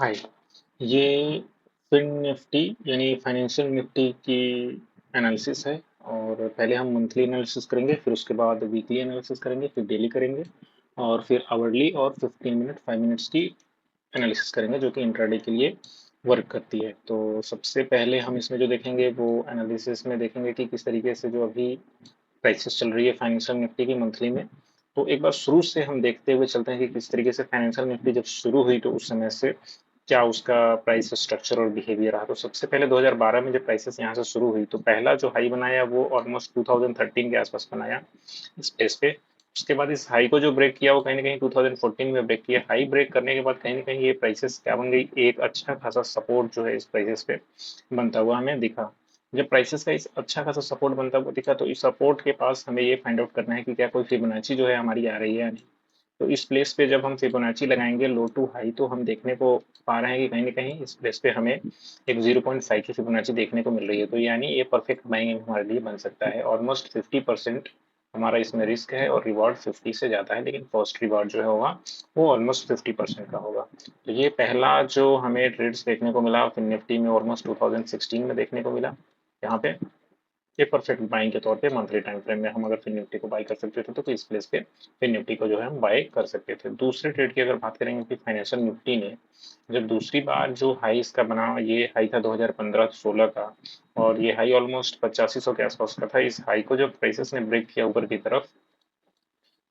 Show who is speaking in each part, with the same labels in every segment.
Speaker 1: हाय। ये fin Nifty यानी financial Nifty की एनालिसिस है। और पहले हम मंथली एनालिसिस करेंगे, फिर उसके बाद वीकली एनालिसिस करेंगे, फिर डेली करेंगे और फिर आवरली और 15 मिनट 5 मिनट्स की एनालिसिस करेंगे जो कि इंट्राडे के लिए वर्क करती है। तो सबसे पहले हम इसमें जो देखेंगे वो एनालिसिस में देखेंगे कि किस तरीके से जो अभी प्राइसेस चल रही है फाइनेंशियल निफ्टी की मंथली में। तो एक बार शुरू से हम देखते हुए चलते हैं कि किस तरीके से फाइनेंशियल निफ्टी जब शुरू हुई तो उस समय से क्या उसका प्राइस स्ट्रक्चर और बिहेवियर रहा। तो सबसे पहले 2012 में जब प्राइसेस यहाँ से शुरू हुई तो पहला जो हाई बनाया वो ऑलमोस्ट 2013 के आसपास बनाया इस पेस पे। उसके बाद इस हाई को जो ब्रेक किया वो कहीं ना कहीं 2014 में ब्रेक किया। हाई ब्रेक करने के बाद कहीं ना कहीं ये प्राइसेस क्या बन गई, एक अच्छा खासा सपोर्ट जो है इस प्राइसेस पे बनता हुआ हमें दिखा। जब प्राइसेस का इस अच्छा खासा सपोर्ट बनता हुआ दिखा तो इस सपोर्ट के पास हमें ये फाइंड आउट करना है कि क्या कोई फिबोनाची जो है हमारी आ रही है या नहीं। तो इस प्लेस पे जब हम फिबोनाची लगाएंगे लो टू हाई तो हम देखने को पा रहे हैं कि कहीं ना कहीं इस प्लेस पे हमें एक 0.5 की फिबोनाची देखने को मिल रही है। तो यानी ये परफेक्ट बाइंग हमारे लिए बन सकता है। ऑलमोस्ट 50% हमारा इसमें रिस्क है और रिवॉर्ड 50 से ज़्यादा है, लेकिन फर्स्ट रिवॉर्ड जो है होगा वो ऑलमोस्ट 50% का होगा। तो ये पहला जो हमें ट्रेड्स देखने को मिला फिर निफ्टी में ऑलमोस्ट 2016 में देखने को मिला। यहाँ पे ये परफेक्ट बाइंग के तौर पे मंथली टाइम फ्रेम में हम अगर फिर निफ्टी को बाई कर सकते थे तो इस प्लेस पे फिर निफ्टी को जो है हम बाई कर सकते थे। दूसरे ट्रेड की अगर बात करेंगे कि फाइनेंशियल निफ्टी ने जब दूसरी बार जो हाई इसका बना, ये हाई था 2015-16 का और ये हाई ऑलमोस्ट 8500 के आसपास का था। इस हाई को जब प्राइसेस ने ब्रेक किया ऊपर की तरफ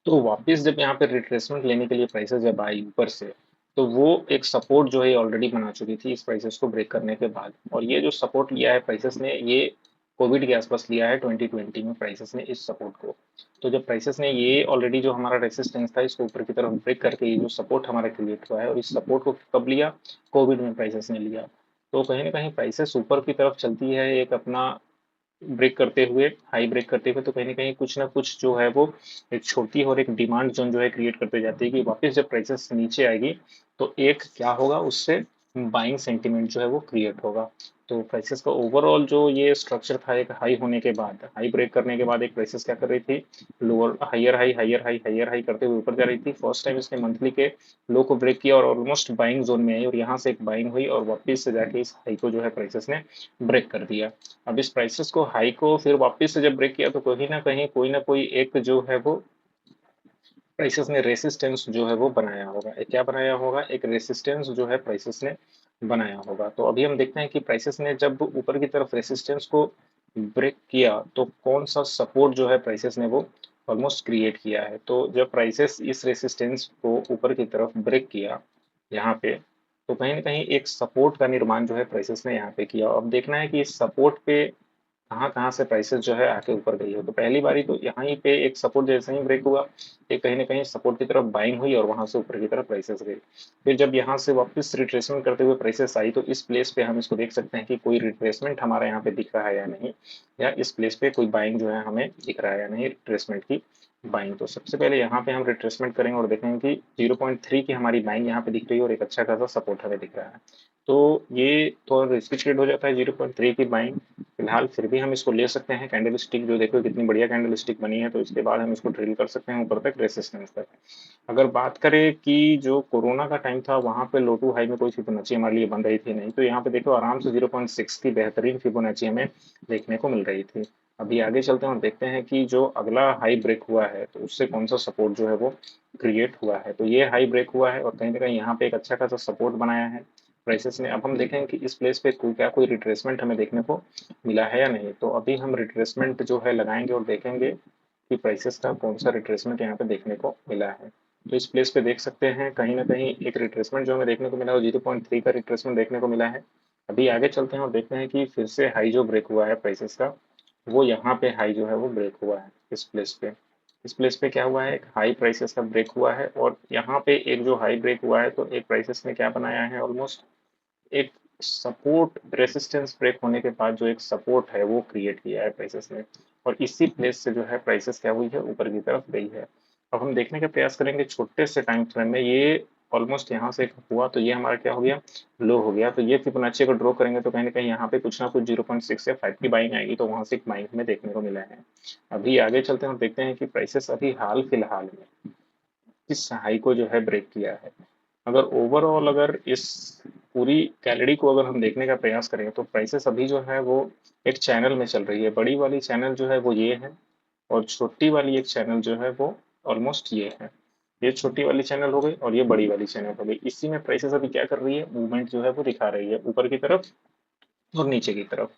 Speaker 1: तो वापस जब यहाँ पे रिट्रेसमेंट लेने के लिए प्राइसेस जब आई ऊपर से तो वो एक सपोर्ट जो है ऑलरेडी बना चुकी थी इस प्राइसेस को ब्रेक करने के बाद। और ये जो सपोर्ट लिया है प्राइसेस ने ये कोविड के आसपास लिया है 2020 में प्राइसेस ने इस सपोर्ट को। तो जब प्राइसेस ने ये ऑलरेडी जो हमारा रेसिस्टेंस था इसको ऊपर की तरफ ब्रेक करके ये जो सपोर्ट हमारा क्रिएट हुआ है और इस सपोर्ट को कब लिया, कोविड में प्राइसेस ने लिया। तो कहीं ना कहीं प्राइसेस ऊपर की तरफ चलती है एक अपना ब्रेक करते हुए, हाई ब्रेक करते हुए, तो कहीं ना कहीं कुछ ना कुछ जो है वो एक छोटी और एक डिमांड जोन जो है क्रिएट करते जाती है कि वापस जब प्राइसेस नीचे आएगी तो एक क्या होगा उससे बाइंग सेंटीमेंट जो है वो क्रिएट होगा। तो प्राइसेस का ओवरऑल जो ये स्ट्रक्चर था एक हाई होने के बाद, हाई ब्रेक करने के बाद एक प्राइसेस क्या कर रही थी, lower higher high higher high higher high करते हुए ऊपर जा रही थी। फर्स्ट टाइम इसने मंथली के लो को ब्रेक किया और ऑलमोस्ट बाइंग जोन में आई और यहाँ से एक बाइंग हुई और वापस से जाके इस हाई को जो है प्राइसेस ने ब्रेक कर दिया। अब इस प्राइसेस को हाई को फिर वापस से जब ब्रेक किया तो कहीं ना कहीं कोई ना कोई एक जो है वो प्राइसेस ने रेसिस्टेंस जो है वो बनाया होगा। एक क्या बनाया होगा, एक रेसिस्टेंस जो है प्राइसेस ने बनाया होगा। तो अभी हम देखते हैं कि प्राइसेस ने जब ऊपर की तरफ रेसिस्टेंस को ब्रेक किया तो कौन सा सपोर्ट जो है प्राइसेस ने वो ऑलमोस्ट क्रिएट किया है। तो जब प्राइसेस इस रेसिस्टेंस को ऊपर की तरफ ब्रेक किया यहाँ पे तो कहीं ना कहीं एक सपोर्ट का निर्माण जो है प्राइसेस ने यहाँ पे किया। अब देखना है कि इस सपोर्ट पे कहाँ कहाँ से प्राइसेस जो है आके ऊपर गई है। तो पहली बारी तो यहाँ ही पे एक सपोर्ट जैसे ही ब्रेक हुआ ये कहीं ना कहीं सपोर्ट की तरफ बाइंग हुई और वहां से ऊपर की तरफ प्राइसेस गई। फिर जब यहाँ से वापस रिट्रेसमेंट करते हुए प्राइसेस आई तो इस प्लेस पे हम इसको देख सकते हैं कि कोई रिट्रेसमेंट हमारा यहाँ पे दिख रहा है या नहीं, या इस प्लेस पे कोई बाइंग जो है हमें दिख रहा है या नहीं, रिट्रेसमेंट की बाइंग। तो सबसे पहले यहाँ पे हम रिट्रेसमेंट करेंगे और देखेंगे कि 0.3 की हमारी बाइंग यहाँ पे दिख रही है और एक अच्छा खासा सपोर्ट हमें दिख रहा है। तो ये थोड़ा रिस्की ट्रेड हो जाता है 0.3 की बाइंग। फिलहाल फिर भी हम इसको ले सकते हैं। कैंडल स्टिक जो देखो कितनी बढ़िया कैंडल स्टिक बनी है, तो इसके बाद हम इसको ड्रिल कर सकते हैं ऊपर तक रेसिस्टेंस तक। अगर बात करें कि जो कोरोना का टाइम था वहां पे लो टू हाई में कोई फिबोनाची हमारे लिए बन रही थी नहीं, तो यहाँ पे देखो आराम से 0.6 की बेहतरीन फिबोनाची हमें देखने को मिल रही थी। अभी आगे चलते हैं और देखते हैं कि जो अगला हाई ब्रेक हुआ है तो उससे कौन सा सपोर्ट जो है वो क्रिएट हुआ है। तो ये हाई ब्रेक हुआ है और कहीं ना कहीं यहाँ पे एक अच्छा खासा सपोर्ट बनाया है प्राइसेस ने। अब हम देखेंगे कि इस प्लेस पे क्या कोई रिट्रेसमेंट हमें देखने को मिला है या नहीं। तो अभी हम रिट्रेसमेंट जो है लगाएंगे और देखेंगे कि प्राइसेस का कौन सा रिट्रेसमेंट यहाँ पे देखने को मिला है। तो इस प्लेस पे देख सकते हैं कहीं ना कहीं एक रिट्रेसमेंट जो हमें देखने को मिला है 0.3 का रिट्रेसमेंट देखने को मिला है। अभी आगे चलते हैं और देखते हैं कि फिर से हाई जो ब्रेक हुआ है प्राइसेस का वो यहाँ पे हाई जो है वो ब्रेक हुआ है इस प्लेस पे। इस प्लेस पे क्या हुआ है, एक हाई प्राइसेस का ब्रेक हुआ है और यहाँ पे एक जो हाई ब्रेक हुआ है तो एक प्राइसेस ने क्या बनाया है, ऑलमोस्ट एक सपोर्ट रेसिस्टेंस ब्रेक होने के बाद जो एक सपोर्ट है वो क्रिएट किया है प्राइसेस ने। और इसी प्लेस से जो है प्राइसेस क्या हुई है, ऊपर की तरफ गई है। अब हम देखने का प्रयास करेंगे छोटे से टाइम फ्रेम में, ये ऑलमोस्ट यहाँ से हुआ तो ये हमारा क्या हो गया, लो हो गया। तो ये फिबोनाची को ड्रॉ करेंगे तो कहीं ना कहीं यहाँ पे कुछ ना कुछ 0.6 या 5 की बाइंग आएगी, तो वहां से एक बाइंग हमें देखने को मिला है। अभी आगे चलते हैं और देखते हैं कि प्राइसेस अभी हाल फिलहाल में इस हाई को जो है ब्रेक किया है। अगर ओवरऑल अगर इस पूरी कैलेंडर को अगर हम देखने का प्रयास करें तो प्राइसेस अभी जो है वो एक चैनल में चल रही है। बड़ी वाली चैनल जो है वो ये है, और छोटी वाली एक चैनल जो है वो ऑलमोस्ट ये है। ये छोटी वाली चैनल हो गई और ये बड़ी वाली चैनल हो गई। इसी में प्राइसेस अभी क्या कर रही है, मूवमेंट जो है वो दिखा रही है ऊपर की तरफ और नीचे की तरफ।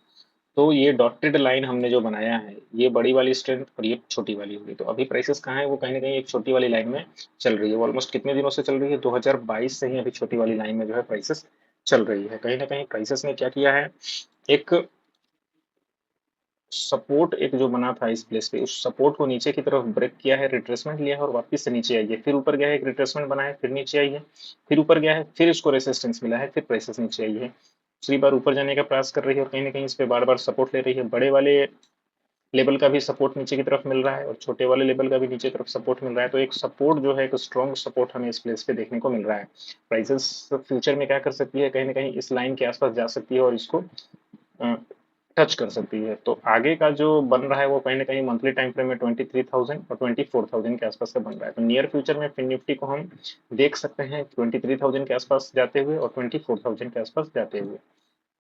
Speaker 1: तो ये डॉटेड लाइन हमने जो बनाया है, ये बड़ी वाली स्ट्रेंथ और ये छोटी वाली होगी। तो अभी प्राइसेस कहाँ है, वो कहीं ना कहीं एक छोटी वाली लाइन में चल रही है। वो ऑलमोस्ट कितने दिनों से चल रही है, 2022 से ही अभी छोटी वाली लाइन में जो है प्राइसेस चल रही है। कहीं ना कहीं प्राइसेस ने क्या किया है, एक सपोर्ट एक जो बना था इस प्लेस पे, उस सपोर्ट को नीचे की तरफ ब्रेक किया है, रिट्रेसमेंट लिया है और वापस से नीचे आई है। फिर ऊपर गया है, एक रिट्रेसमेंट बना है, फिर नीचे आई है, फिर ऊपर गया है, फिर इसको रेसिस्टेंस मिला है, फिर प्राइसेस नीचे आई है। दूसरी बार ऊपर जाने का प्रयास कर रही है और कहीं ना कहीं इस पे बार बार सपोर्ट ले रही है। बड़े वाले लेवल का भी सपोर्ट नीचे की तरफ मिल रहा है और छोटे वाले लेवल का भी नीचे की तरफ सपोर्ट मिल रहा है। तो एक सपोर्ट जो है, एक स्ट्रॉन्ग सपोर्ट हमें इस प्लेस पे देखने को मिल रहा है। प्राइसेस फ्यूचर में क्या कर सकती है, कहीं ना कहीं इस लाइन के आसपास जा सकती है और इसको टच कर सकती है। तो आगे का जो बन रहा है वो कहीं ना कहीं मंथली टाइम फ्रेम में 23,000 और 24,000 के आसपास का बन रहा है। तो नियर फ्यूचर में फिन निफ्टी को हम देख सकते हैं 23,000 के आसपास जाते हुए और 24,000 के आसपास जाते हुए।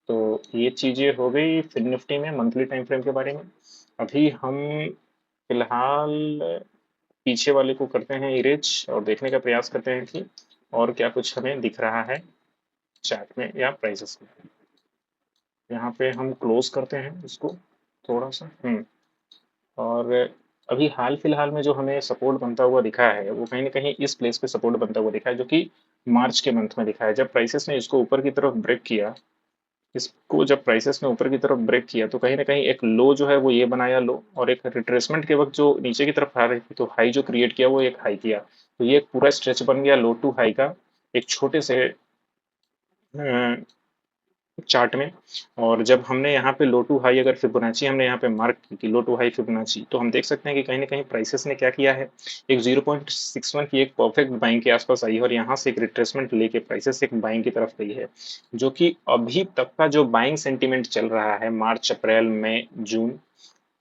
Speaker 1: तो ये चीजें हो गई फिन निफ्टी में मंथली टाइम फ्रेम के बारे में। अभी हम फिलहाल पीछे वाले को करते हैं इरेज और देखने का प्रयास करते हैं कि और क्या कुछ हमें दिख रहा है चार्ट में या प्राइसेस में। यहाँ पे हम क्लोज करते हैं इसको थोड़ा सा। और अभी हाल फिलहाल में जो हमें सपोर्ट बनता हुआ दिखा है वो कहीं ना कहीं इस प्लेस पे सपोर्ट बनता हुआ दिखा है, जो कि मार्च के मंथ में दिखा है। जब प्राइसेस ने इसको ऊपर की तरफ ब्रेक किया, इसको जब प्राइसेस ने ऊपर की तरफ ब्रेक किया तो कहीं ना कहीं एक लो जो है वो ये बनाया लो, और एक रिट्रेसमेंट के वक्त जो नीचे की तरफ आ रही थी तो हाई जो क्रिएट किया वो एक हाई किया। तो ये एक पूरा स्ट्रेच बन गया लो टू हाई का एक छोटे से चार्ट में। और जब हमने यहाँ पे लो टू हाई अगर फिबोनाची हमने यहाँ पे मार्क की कि लो टू हाई फिबोनाची, तो हम देख सकते हैं कि कहीं ना कहीं प्राइसेस ने क्या किया है, एक 0.61 की एक परफेक्ट बाइंग के आसपास आई है और यहाँ से एक रिट्रेसमेंट लेके प्राइसेस एक बाइंग की तरफ गई है। जो कि अभी तक का जो बाइंग सेंटीमेंट चल रहा है मार्च अप्रैल मई जून,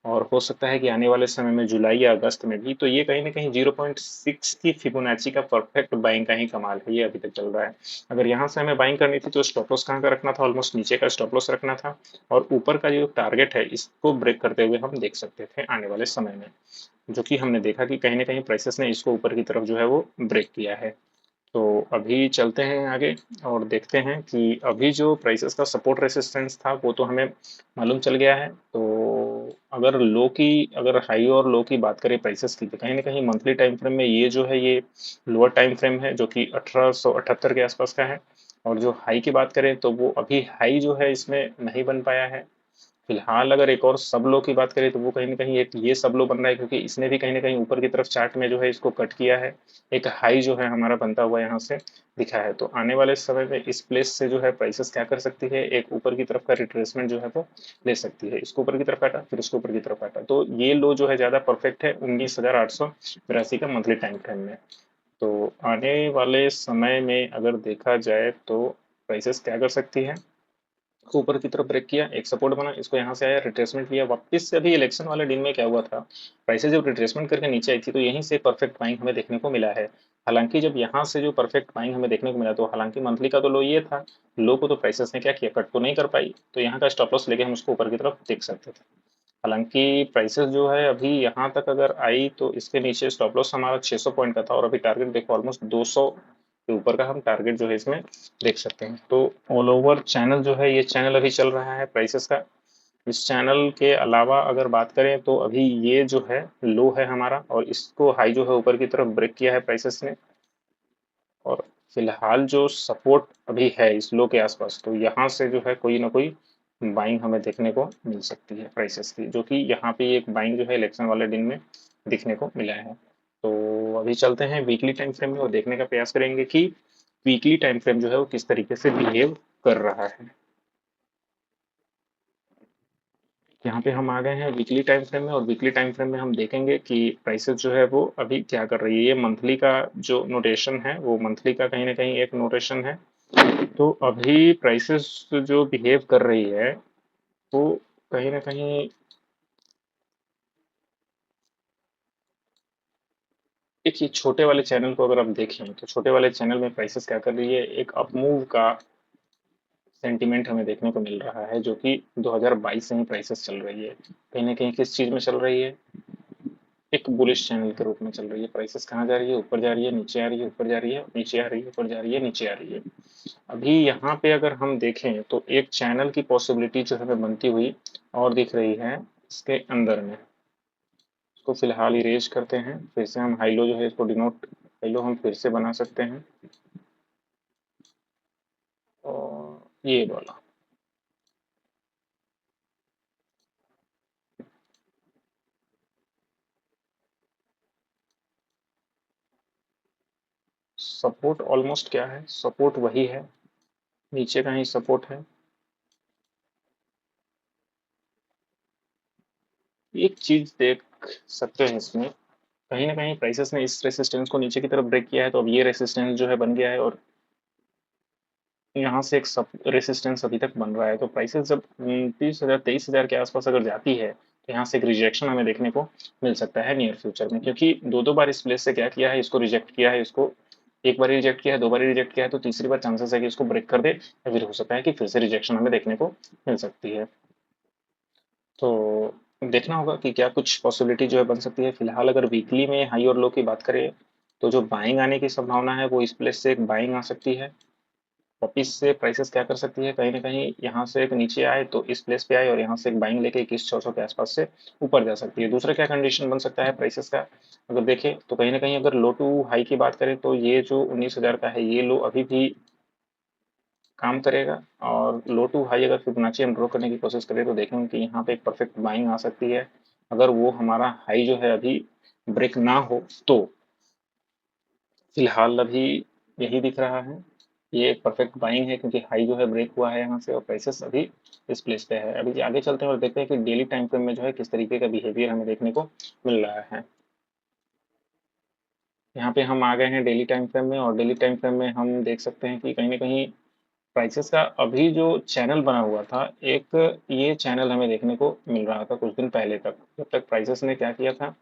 Speaker 1: और हो सकता है कि आने वाले समय में जुलाई या अगस्त में भी, तो ये कहीं ना कहीं 0.6 की फिबोनाची का परफेक्ट बाइंग का ही कमाल है। ये अभी तक चल रहा है। अगर यहाँ से हमें बाइंग करनी थी तो स्टॉप लॉस कहाँ का रखना था, ऑलमोस्ट नीचे का स्टॉप लॉस रखना था, और ऊपर का जो टारगेट है इसको ब्रेक करते हुए हम देख सकते थे आने वाले समय में। जो कि हमने देखा कि कहीं ना कहीं प्राइसेस ने इसको ऊपर की तरफ जो है वो ब्रेक किया है। तो अभी चलते हैं आगे और देखते हैं कि अभी जो प्राइसेस का सपोर्ट रेसिस्टेंस था वो तो हमें मालूम चल गया है। तो अगर लो की, अगर हाई और लो की बात करें प्राइसेस की, तो कहीं ना कहीं मंथली टाइम फ्रेम में ये जो है ये लोअर टाइम फ्रेम है जो कि 1878 के आसपास का है। और जो हाई की बात करें तो वो अभी हाई जो है इसमें नहीं बन पाया है फिलहाल। अगर एक और सब लो की बात करें तो वो कहीं ना कहीं एक ये सब लो बन रहा है, क्योंकि इसने भी कहीं ना कहीं ऊपर की तरफ चार्ट में जो है इसको कट किया है। एक हाई जो है हमारा बनता हुआ यहाँ से दिखा है। तो आने वाले समय में इस प्लेस से जो है प्राइसेस क्या कर सकती है, एक ऊपर की तरफ का रिट्रेसमेंट जो है वो ले सकती है। इसको ऊपर की तरफ काटा, फिर इसको ऊपर की तरफ काटा, तो ये लो जो है ज्यादा परफेक्ट है 19,882 का मंथली टाइम फ्रेम में। तो आने वाले समय में अगर देखा जाए तो प्राइसेस क्या कर सकती है, को ऊपर की तरफ ब्रेक किया, एक सपोर्ट बना, इसको यहाँ से आया, रिट्रेसमेंट लिया वापस से। अभी इलेक्शन वाले दिन में क्या हुआ था, प्राइसेस जब रिट्रेसमेंट करके नीचे आई थी तो यहीं से परफेक्ट बाइंग हमें देखने को मिला है। हालांकि जब यहाँ से जो परफेक्ट बाइंग हमें देखने को मिला तो हालांकि मंथली का तो लो ये था, लो को तो प्राइसेस ने क्या किया, कट तो नहीं कर पाई, तो यहाँ का स्टॉप लॉस लेके हम उसको ऊपर की तरफ देख सकते थे। हालांकि प्राइसेस जो है अभी यहाँ तक अगर आई तो इसके नीचे स्टॉप लॉस हमारा 600 पॉइंट का था, और अभी टारगेट देखो ऑलमोस्ट 200 के ऊपर का हम टारगेट जो है इसमें देख सकते हैं। तो ऑल ओवर चैनल जो है, ये चैनल अभी चल रहा है प्राइसेस का। इस चैनल के अलावा अगर बात करें तो अभी ये जो है लो है हमारा, और इसको हाई जो है ऊपर की तरफ ब्रेक किया है प्राइसेस ने। और फिलहाल जो सपोर्ट अभी है इस लो के आसपास, तो यहाँ से जो है कोई ना कोई बाइंग हमें देखने को मिल सकती है प्राइसेस की, जो कि यहाँ पे एक बाइंग जो है इलेक्शन वाले दिन में दिखने को मिला है। तो अभी चलते हैं वीकली टाइम फ्रेम में और देखने का प्रयास करेंगे कि वीकली टाइम फ्रेम जो है वो किस तरीके से बिहेव कर रहा है। यहाँ पे हम आ गए हैं वीकली टाइम फ्रेम में, और वीकली टाइम फ्रेम में हम देखेंगे कि प्राइसेस जो है वो अभी क्या कर रही है। ये मंथली का जो नोटेशन है वो मंथली का कहीं ना कहीं एक नोटेशन है। तो अभी प्राइसेस जो बिहेव कर रही है वो कहीं ना कहीं एक, ये छोटे वाले चैनल को अगर हम देखें तो छोटे वाले चैनल में प्राइसेस क्या कर रही है, एक अप मूव का सेंटीमेंट हमें देखने को मिल रहा है, जो कि 2022 से ही प्राइसेस चल रही है। कहीं ना कहीं किस चीज़ में चल रही है, एक बुलिश चैनल के रूप में चल रही है। प्राइसेस कहाँ जा रही है, ऊपर जा रही है, नीचे आ रही है, ऊपर जा रही है, नीचे आ रही है, ऊपर जा रही है, नीचे आ रही है। अभी यहाँ पे अगर हम देखें तो एक चैनल की पॉसिबिलिटी जो हमें बनती हुई और दिख रही है इसके अंदर में। इसको फिलहाल इरेज करते हैं, फिर से हम हाइलो जो है इसको डिनोट हाइलो हम फिर से बना सकते हैं, और ये वाला सपोर्ट ऑलमोस्ट क्या है, सपोर्ट वही है, नीचे का ही सपोर्ट है। एक चीज देख सकते हैं इसमें, कहीं ना कहीं प्राइसेस ने इस रेसिस्टेंस को नीचे की तरफ ब्रेक किया है, तो अब ये रेसिस्टेंस जो है बन गया है, और यहाँ से एक सब रेसिस्टेंस अभी तक बन रहा है। तो प्राइसेस जब 30,000 23,000 के आसपास अगर जाती है, तो यहाँ से एक रिजेक्शन हमें देखने को मिल सकता है नियर फ्यूचर में, क्योंकि दो दो बार इस प्लेस से क्या किया है, इसको रिजेक्ट किया है, इसको एक बार रिजेक्ट किया है, दो बार रिजेक्ट किया है, तो तीसरी बार चांसेस है कि इसको ब्रेक कर दे, या फिर हो सकता है कि फिर से रिजेक्शन हमें देखने को मिल सकती है। तो देखना होगा कि क्या कुछ पॉसिबिलिटी जो है बन सकती है। फिलहाल अगर वीकली में हाई और लो की बात करें, तो जो बाइंग आने की संभावना है वो इस प्लेस से एक बाइंग आ सकती है। वापिस से प्राइसेस क्या कर सकती है, कहीं ना कहीं यहाँ से एक नीचे आए तो इस प्लेस पे आए, और यहाँ से एक बाइंग लेके 21,600 के आसपास से ऊपर जा सकती है। दूसरा क्या कंडीशन बन सकता है प्राइसेस का, अगर देखें तो कहीं ना कहीं अगर लो टू हाई की बात करें, तो ये जो 19,000 का है ये लो अभी भी काम करेगा, और लो टू हाई अगर फिबोनाची हम ड्रॉ करने की कोशिश करें तो देखेंगे कि यहाँ पे एक परफेक्ट बाइंग आ सकती है। अगर वो हमारा हाई जो है अभी ब्रेक ना हो तो फिलहाल अभी यही दिख रहा है, ये एक परफेक्ट बाइंग है, क्योंकि हाई जो है ब्रेक हुआ है यहाँ से, और प्राइसेस अभी इस प्लेस पे है। अभी आगे चलते हैं और देखते हैं कि डेली टाइम फ्रेम में जो है किस तरीके का बिहेवियर हमें देखने को मिल रहा है। यहाँ पे हम आ गए हैं डेली टाइम फ्रेम में, और डेली टाइम फ्रेम में हम देख सकते हैं कि कहीं ना कहीं प्राइसेस का अभी जो चैनल बना हुआ था, एक ये चैनल हमें देखने को मिल रहा था कुछ दिन पहले तक, जब तक प्राइसेस ने क्या किया था,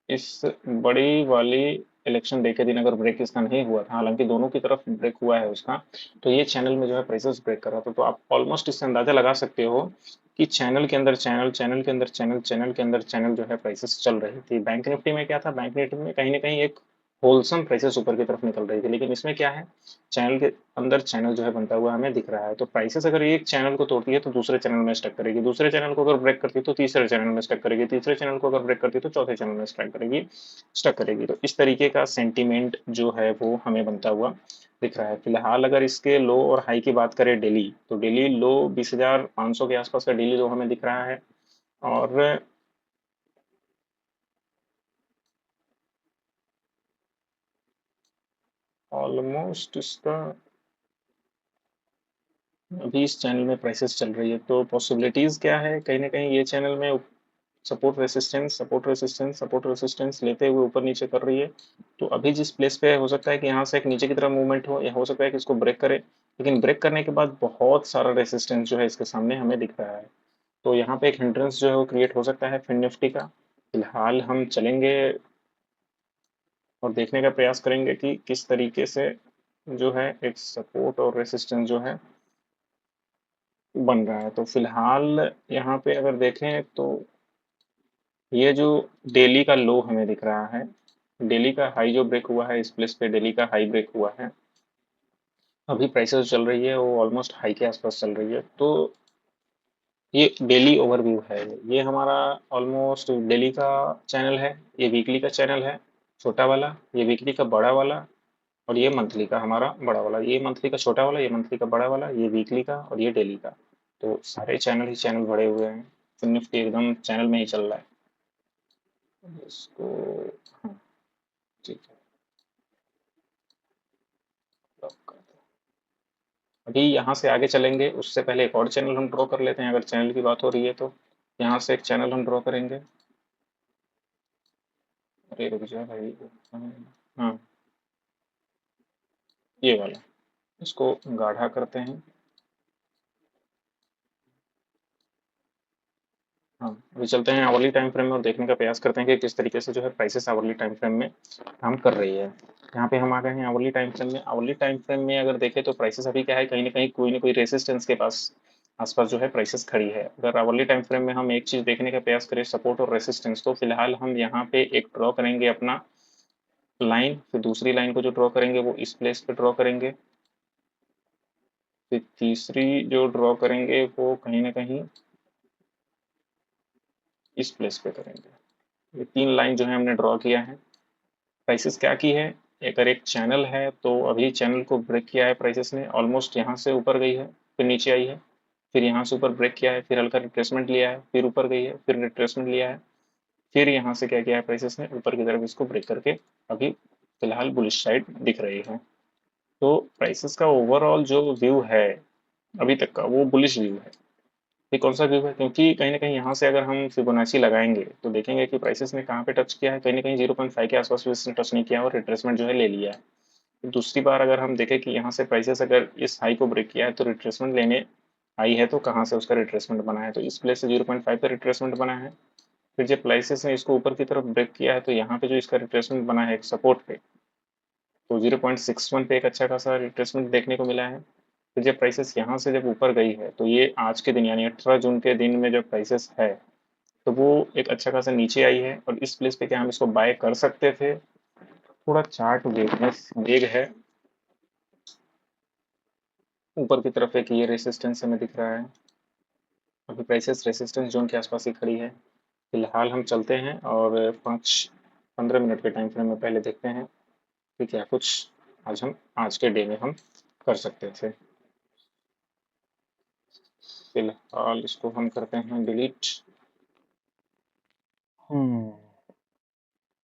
Speaker 1: इस बड़ी वाली इलेक्शन डे के दिन अगर ब्रेक इसका नहीं हुआ था, हालांकि दोनों की तरफ ब्रेक हुआ है उसका, तो ये चैनल में जो है प्राइसेस ब्रेक कर रहा था। तो आप ऑलमोस्ट इससे अंदाजा लगा सकते हो कि चैनल के अंदर चैनल, चैनल के अंदर चैनल, चैनल के अंदर चैनल जो है प्राइसेस चल रही थी। बैंक निफ्टी में क्या था, बैंक निफ्टी में कहीं ना कहीं एक होलसम प्राइसेस ऊपर की तरफ निकल रही थी, लेकिन इसमें क्या है, चैनल के अंदर चैनल जो है बनता हुआ हमें दिख रहा है। तो प्राइसेस अगर एक चैनल को तोड़ती है तो दूसरे चैनल में स्टक करेगी, दूसरे चैनल को अगर ब्रेक करती है तो तीसरे चैनल में स्टक करेगी, तीसरे चैनल को अगर ब्रेक करती है तो चौथे चैनल में स्टक करेगी। तो इस तरीके का सेंटीमेंट जो है वो हमें बनता हुआ दिख रहा है। फिलहाल अगर इसके लो और हाई की बात करें डेली, तो डेली लो 20,500 के आसपास का डेली लो हमें दिख रहा है, और ऑलमोस्ट इसका अभी इस चैनल में प्राइसेस चल रही है। तो पॉसिबिलिटीज क्या है, कहीं ना कहीं ये चैनल में support resistance, support resistance, support resistance लेते हुए ऊपर नीचे कर रही है। तो अभी जिस प्लेस पे है, हो सकता है कि यहाँ से एक नीचे की तरफ मूवमेंट हो, या हो सकता है कि इसको ब्रेक करे, लेकिन ब्रेक करने के बाद बहुत सारा रेसिस्टेंस जो है इसके सामने हमें दिख रहा है। तो यहाँ पे एक हिंड्रेंस जो है वो क्रिएट हो सकता है फिन निफ्टी का। फिलहाल हम चलेंगे और देखने का प्रयास करेंगे कि किस तरीके से जो है एक सपोर्ट और रेसिस्टेंस जो है बन रहा है। तो फिलहाल यहाँ पे अगर देखें तो ये जो डेली का लो हमें दिख रहा है, डेली का हाई जो ब्रेक हुआ है, इस प्लेस पे डेली का हाई ब्रेक हुआ है, अभी प्राइसेस चल रही है वो ऑलमोस्ट हाई के आसपास चल रही है। तो ये डेली ओवरव्यू है, ये हमारा ऑलमोस्ट डेली का चैनल है, ये वीकली का चैनल है छोटा वाला, ये वीकली का बड़ा वाला, और ये मंथली का हमारा बड़ा वाला, ये मंथली का छोटा वाला, ये मंथली का बड़ा वाला, ये वीकली का, और ये डेली का। तो सारे चैनल ही चैनल बड़े हुए हैं, फिर निफ्टी एकदम चैनल में ही चल रहा है। इसको हाँ, ठीक है, लॉक कर दो। अभी यहाँ से आगे चलेंगे उससे पहले एक और चैनल हम ड्रॉ कर लेते हैं, अगर चैनल की बात हो रही है तो। यहाँ से एक चैनल हम ड्रॉ करेंगे, अरे रुक जा भाई, हाँ ये वाला, इसको गाढ़ा करते हैं, हाँ अभी चलते हैं आवरली टाइम फ्रेम में और देखने का प्रयास करते हैं कि किस तरीके से जो है प्राइसेस आवरली टाइम फ्रेम में काम कर रही है। यहाँ पे हम आ गए हैं आवरली टाइम फ्रेम में। आवरली टाइम फ्रेम में अगर देखें तो प्राइसेस अभी क्या है, कहीं ना कोई रेसिस्टेंस के पास आसपास जो है प्राइसेस खड़ी है। अगर आवरली टाइम फ्रेम में हम एक चीज देखने का प्रयास करें, सपोर्ट और रेसिस्टेंस, तो फिलहाल हम यहाँ पे एक ड्रॉ करेंगे अपना लाइन, फिर दूसरी लाइन को जो ड्रॉ करेंगे वो इस प्लेस पे ड्रॉ करेंगे, फिर तीसरी जो ड्रॉ करेंगे वो कहीं ना कहीं इस प्लेस पे करेंगे। ये 3 लाइन जो है हमने ड्रॉ किया है। प्राइसेस क्या की है, अगर एक चैनल है तो अभी चैनल को ब्रेक किया है प्राइसेस ने, ऑलमोस्ट यहाँ से ऊपर गई है, फिर नीचे आई है, फिर यहाँ से ऊपर ब्रेक किया है, फिर हल्का रिट्रेसमेंट लिया है, फिर ऊपर गई है, फिर रिट्रेसमेंट लिया है, फिर यहाँ से क्या किया है प्राइसेस ने, ऊपर की तरफ इसको ब्रेक करके अभी फिलहाल बुलिश साइड दिख रही है। तो प्राइसेस का ओवरऑल जो व्यू है अभी तक का वो बुलिश व्यू है। ये कौन सा व्यू है, क्योंकि कहीं ना कहीं यहाँ से अगर हम फिबोनाची लगाएंगे तो देखेंगे कि प्राइसेस ने कहाँ पे टच किया है, कहीं ना कहीं 0.5 के आसपास भी इसने टच नहीं किया और रिट्रेसमेंट जो है ले लिया है। दूसरी बार अगर हम देखें कि यहाँ से प्राइसेस अगर इस हाई को ब्रेक किया है तो रिट्रेसमेंट लेने आई है, तो कहाँ से उसका रिट्रेसमेंट बना है, तो इस प्लेस से 0.5 पे रिट्रेसमेंट बना है। फिर जब प्राइसेस ने इसको ऊपर की तरफ ब्रेक किया है तो यहाँ पे जो इसका रिट्रेसमेंट बना है एक सपोर्ट पे, तो 0.61 पे एक अच्छा खासा रिट्रेसमेंट देखने को मिला है। फिर जब प्राइसेस यहाँ से जब ऊपर गई है तो ये आज के दिन यानी 18 जून के दिन में जब प्राइसेस है तो वो एक अच्छा खासा नीचे आई है, और इस प्लेस पे क्या हम इसको बाय कर सकते थे। थोड़ा चार्ट वीकनेस वेग है, ऊपर की तरफ एक ये रेसिस्टेंस हमें दिख रहा है। अभी प्राइसेस रेसिस्टेंस जोन के आसपास ही खड़ी है। फिलहाल हम चलते हैं और 5-15 मिनट के टाइम फ्रेम में पहले देखते हैं कि क्या कुछ आज के डे में हम कर सकते थे। फिलहाल इसको हम करते हैं डिलीट।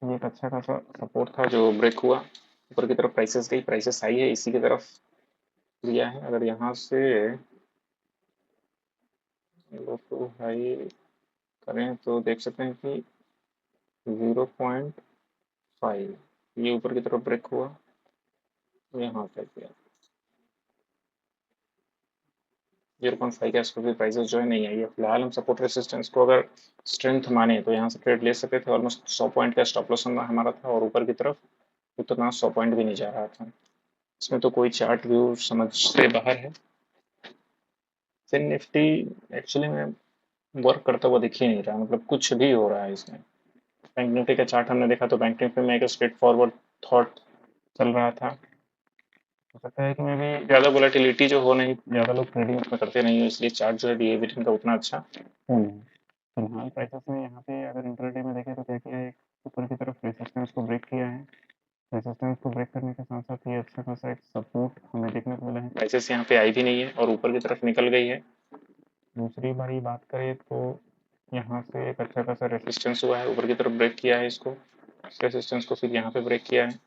Speaker 1: ये एक अच्छा खासा सपोर्ट था जो ब्रेक हुआ, ऊपर की तरफ प्राइसेस गई, प्राइसेस आई है इसी की तरफ लिया है। अगर यहाँ से लो टू हाई करें तो देख सकते हैं कि 0.5 ये ऊपर की तरफ ब्रेक हुआ, तो यहाँ पे गया 0.5 के आसपास भी प्राइसेस जो है नहीं आई है। फिलहाल हम सपोर्ट रेसिस्टेंस को अगर स्ट्रेंथ माने तो यहाँ से ट्रेड ले सकते थे। ऑलमोस्ट 100 पॉइंट का स्टॉप लॉस हमारा था और ऊपर की तरफ उतना 100 पॉइंट भी नहीं जा रहा था। इसमें तो कोई चार्ट व्यू समझ से बाहर है। फिन निफ्टी एक्चुअली में वर्क करता हुआ दिख ही नहीं रहा, मतलब कुछ भी हो रहा है इसमें। बैंक निफ्टी का चार्ट हमने देखा तो बैंक निफ्टी में एक स्ट्रेट फॉरवर्ड थॉट चल रहा था। हो सकता है कि मैं भी ज़्यादा वोलेटिलिटी जो हो नहीं, ज़्यादा लोग ट्रेडिंग उसमें करते नहीं हो, इसलिए चार्ट जो है डीएवी का उतना अच्छा हो नहीं। फिलहाल प्राइसेस में यहाँ पे अगर इंटरडे में देखें तो क्या किया है, ऊपर की तरफ रेजिस्टेंस को ब्रेक किया है। रेजिस्टेंस को ब्रेक करने के साथ साथ ये अच्छा खासा एक सपोर्ट हमें देखने को मिला है। प्राइसेस यहाँ पे आई भी नहीं है और ऊपर की तरफ निकल गई है। दूसरी बारी बात करें तो यहाँ से एक अच्छा खासा रेसिस्टेंस हुआ है, ऊपर की तरफ ब्रेक किया है इसको, रेसिस्टेंस को फिर यहाँ पे ब्रेक किया है,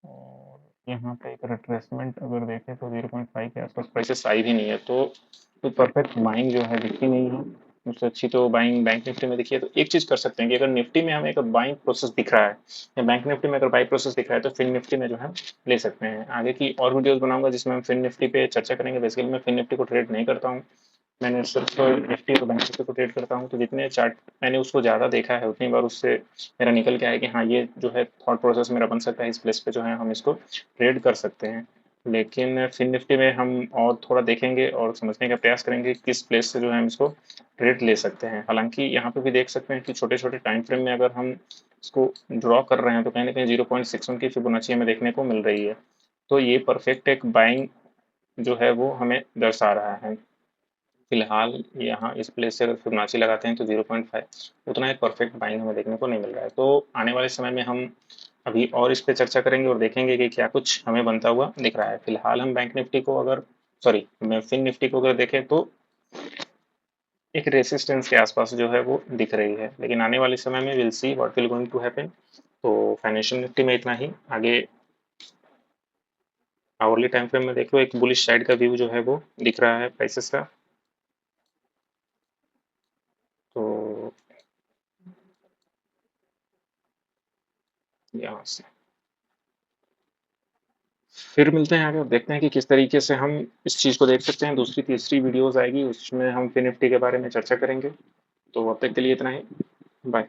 Speaker 1: और यहाँ पे एक रिट्रेसमेंट अगर देखें तो 0.5 के आसपास प्राइसेस आई भी नहीं है, तो परफेक्ट बाइंग जो है दिखती नहीं है। उससे अच्छी तो बाइंग बैंक निफ्टी में दिखी है। तो एक चीज़ कर सकते हैं कि अगर निफ्टी में हमें एक बाइंग प्रोसेस दिख रहा है या बैंक निफ्टी में अगर बाइंग प्रोसेस दिख रहा है तो फिन निफ्टी में जो है ले सकते हैं। आगे की और वीडियोस बनाऊंगा जिसमें हम फिन निफ्टी पे चर्चा करेंगे। बेसिकली मैं फिन निफ्टी को ट्रेड नहीं करता हूँ, मैंने सिर्फ निफ्टी और बैंक निफ्टी को ट्रेड करता हूँ। तो जितने चार्ट मैंने उसको ज़्यादा देखा है उतनी बार उससे मेरा निकल के आया कि हाँ ये जो है थॉट प्रोसेस मेरा बन सकता है, इस प्लेस पे जो है हम इसको ट्रेड कर सकते हैं। लेकिन फिन निफ्टी में हम और थोड़ा देखेंगे और समझने का प्रयास करेंगे किस प्लेस से जो है हम इसको ट्रेड ले सकते हैं। हालांकि यहाँ पे भी देख सकते हैं कि छोटे छोटे टाइम फ्रेम में अगर हम इसको ड्रॉ कर रहे हैं तो कहीं ना कहीं 0.61 की फिबोनाची हमें देखने को मिल रही है। तो ये परफेक्ट एक बाइंग जो है वो हमें दर्शा रहा है। फिलहाल यहाँ इस प्लेस से अगर फिबोनाची लगाते हैं तो 0.5 उतना एक परफेक्ट बाइंग हमें देखने को नहीं मिल रहा है। तो आने वाले समय में हम अभी और इस पे चर्चा करेंगे और देखेंगे कि क्या कुछ हमें बनता हुआ दिख रहा है। फिलहाल हम बैंक निफ्टी को अगर सॉरी मैं फिन निफ्टी को अगर देखें तो एक रेसिस्टेंस के आसपास जो है वो दिख रही है, लेकिन आने वाले समय में will see what will going to happen. तो फाइनेंशियल निफ्टी में इतना ही। आगे आवरली टाइम फ्रेम में देख लो, एक बुलिश साइड का व्यू जो है वो दिख रहा है प्राइसेस का। तो यहाँ से फिर मिलते हैं आगे और देखते हैं कि किस तरीके से हम इस चीज़ को देख सकते हैं। दूसरी तीसरी वीडियोस आएगी उसमें हम फिन निफ्टी के बारे में चर्चा करेंगे। तो अब तक के लिए इतना ही। बाय।